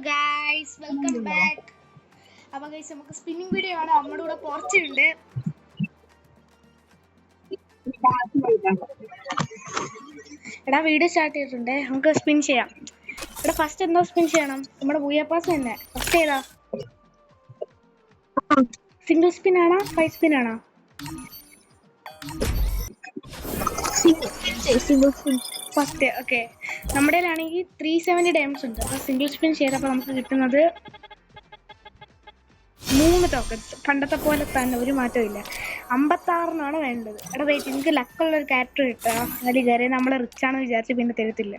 Guys welcome back. അപ്പോൾ guys നമുക്ക് spinning video ആണ്. നമ്മുടെ കൂടെ പോർച്ചുണ്ട്. എടാ വീഡിയോ സ്റ്റാർട്ട് ചെയ്തിട്ടുണ്ട്. നമുക്ക് സ്പിൻ ചെയ്യാം. എടാ ഫസ്റ്റ് എന്തോ സ്പിൻ ചെയ്യണം? നമ്മുടെ ബൂയാപ്പാസ് തന്നെ. ഫസ്റ്റ് ഏതാ? സിംഗിൾ സ്പിൻ ആണോ 5 സ്പിൻ ആണോ? First okay. നമ്മുടെ ആണെങ്കിൽ 370 ഡയമണ്ട്സ് ഉണ്ട്. അപ്പോൾ സിംഗിൾ സ്പിൻ ചെയ്തപ്പോൾ നമുക്ക് കിട്ടുന്നത് 3 ടോക്കൺസ്. പണ്ടത്തെ പോലെ തന്നെ ഒരു മാറ്റവും ഇല്ല. 56 വേണ്ടത്. എടാ വെയിറ്റ്, എനിക്ക് ലക്കുള്ള ഒരു ക്യാരക്ടർ കിട്ടുക. അതിൽ കയറി നമ്മൾ റിച്ച് ആണെന്ന് വിചാരിച്ച് പിന്നെ തരത്തില്ല.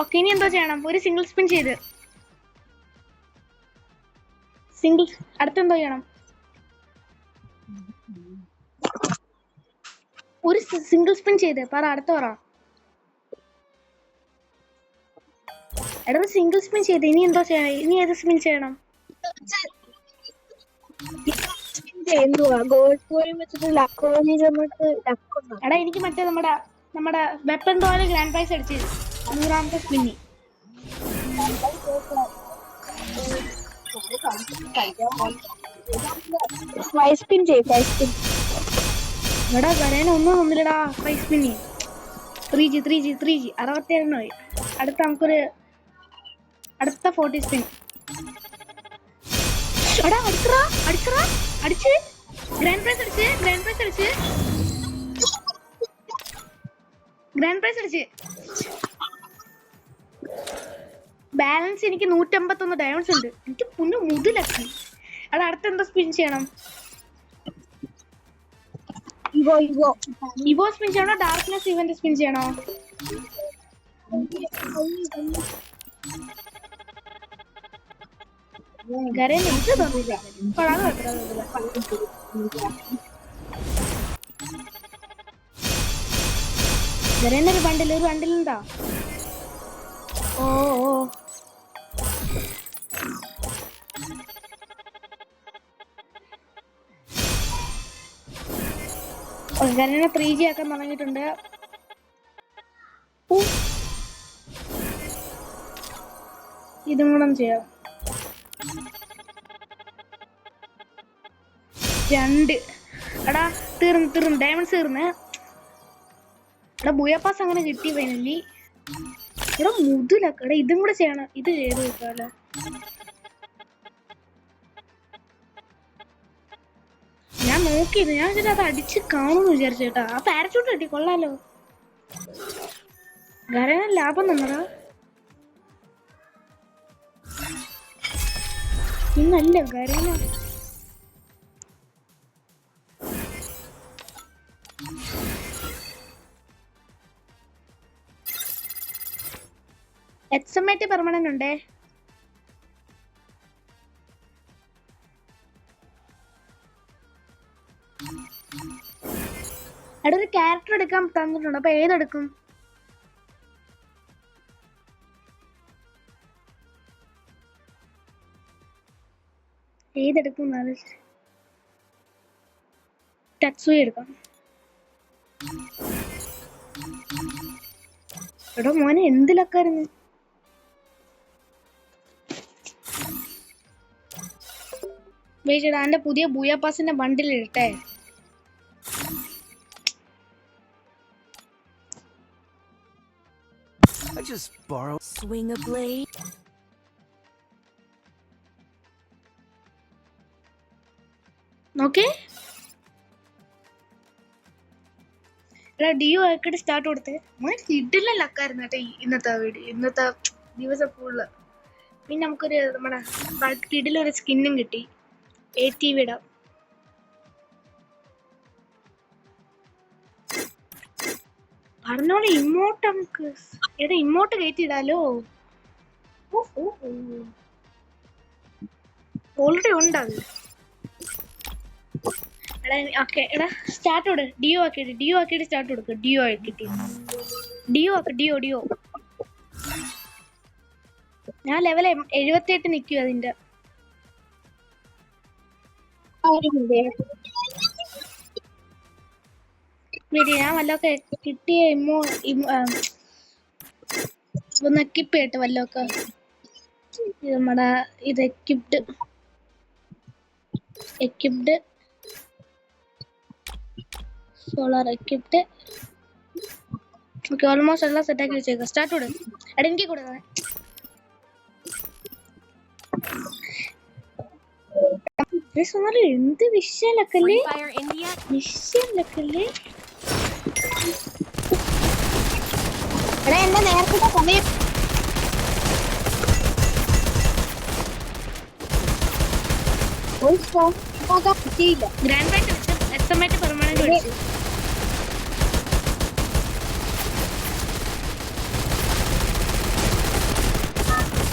ഓക്കെ, ഇനി എന്തോ ചെയ്യണം? ഒരു സിംഗിൾ സ്പിൻ ചെയ്ത് അടുത്തെന്തോ ചെയ്യണം? ഒരു സിംഗിൾ സ്പിൻ ചെയ്ത് പറ. അടുത്ത പറ. എടാ സിംഗിൾ സ്പിൻ ചെയ്ത് ഇനി എന്തോ ചെയ്യണം? ഇനി ഏത് സ്പിൻ ചെയ്യണം? എടാ എനിക്ക് മറ്റേ നമ്മുടെ വെപ്പൺ റോയൽ ഗ്രാൻഡ് പ്രൈസ് അടിച്ച് 100ാമത്തെ സ്പിന്നി. എടാ വരാനൊന്നും ഒന്നുമില്ലടാ. 5 സ്പിന്നി 3G 67 അടുത്ത നമുക്കൊരു അടുത്ത 40 സ്പിൻ. എടാ അടിച്ച് ഗ്രാൻഡ് പ്രൈസ് അടിച്ച് ബാലൻസ് എനിക്ക് 151 ഡയമണ്ട്സ് ഉണ്ട്. എനിക്ക് മുതലാക്കി. അത് അടുത്ത എന്താ സ്പിൻ ചെയ്യണം? ഇവോ സ്പിൻ ചെയ്യണോ? ഡാർക്ക്നെസ് ഇവന്റ് സ്പിൻ ചെയ്യണോ? ഒരു ബണ്ടിലുണ്ടാ? ഓ ഗരനെ 3G ആക്കാൻ തുടങ്ങിയിട്ടുണ്ട്. ഇതും കൂടെ ചെയ്യാം. 2. എടാ തീർന്ന് ഡയമണ്ട്സ് തീർന്ന്. എടാ ബൂയാപ്പാസ് അങ്ങനെ കിട്ടി ഫൈനലി. എടാ മുതലൊക്കെ. എടാ ഇതും കൂടെ ചെയ്യണം. ഇത് ചെയ്ത് നോക്കാലോ. ഞാൻ നോക്കിയത്, ഞാൻ അത് അടിച്ച് കാണുമെന്ന് വിചാരിച്ചു കേട്ടാ. ആ പാരച്യൂട്ട് കിട്ടി, കൊള്ളാലോ. ഗരന ലാഭം തന്നടാ. ഇന്നല്ല ഗരന. എക്സമേറ്റ് പെർമനന്റ് ഉണ്ടേ. അവിടെ ഒരു ക്യാരക്ടർ എടുക്കാൻ തന്നിട്ടുണ്ട്. അപ്പൊ ഏതെടുക്കും? ടക്സുയി എടുക്കാം. എടോ മോനെ എന്തിലൊക്കായിരുന്നു? എന്റെ പുതിയ ബൂയാപ്പാസിന്റെ ബണ്ടിൽ ഇട്ടെ. I just borrow swing a blade. Okay. എടാ ഡിയോ ആക്കിട്ട് സ്റ്റാർട്ട് കൊടുത്തേ. കിട്ടില്ല ലക്കായിരുന്നു കേട്ടോ ഇന്നത്തെ വീഡിയോ, ഇന്നത്തെ ദിവസം ഫുള്ള്. പിന്നെ നമുക്കൊരു നമ്മുടെ കിടിലൊരു സ്കിന്നും കിട്ടി. ATV ഇടാം. പറഞ്ഞോളെ ഇമോട്ട് നമുക്ക്. എടാ ഇമോട്ട് കയറ്റിയിടാലോ. ഓൾറെഡി ഉണ്ടത്. എടാ ഓക്കെ. എടാ സ്റ്റാർട്ട് കൊടു. ഡിയോ ആക്കിയിട്ട് സ്റ്റാർട്ട് കൊടുക്ക്. ഡിയോ ആക്കിയിട്ട് ഡിയോ. ഞാൻ ലെവൽ 78 നിൽക്കും അതിന്റെ. ഞാൻ വല്ലതൊക്കെ കിട്ടിയ ഒന്ന് എക്യുപ്പ് ചെയ്യട്ടെ വല്ലതൊക്കെ. ഇത് നമ്മുടെ ഇത് equipped solar equipped. Okay, almost എല്ലാം സെറ്റാക്കി വെച്ചേക്കാം. സ്റ്റാർട്ട് കൊടു. എടാ എനിക്ക് കൊടുക്കാം. എന്ത് വിഷയല്ലേ Fire India. വിഷയല്ലേ. എടാ എന്റെ നേരത്തെ സമയം പറ്റിയില്ല. ഗ്രാൻഡ് ബാറ്റ് വെച്ച് എസ്എംആയിട്ട് പെർമനന്റ് മേടിച്ചു.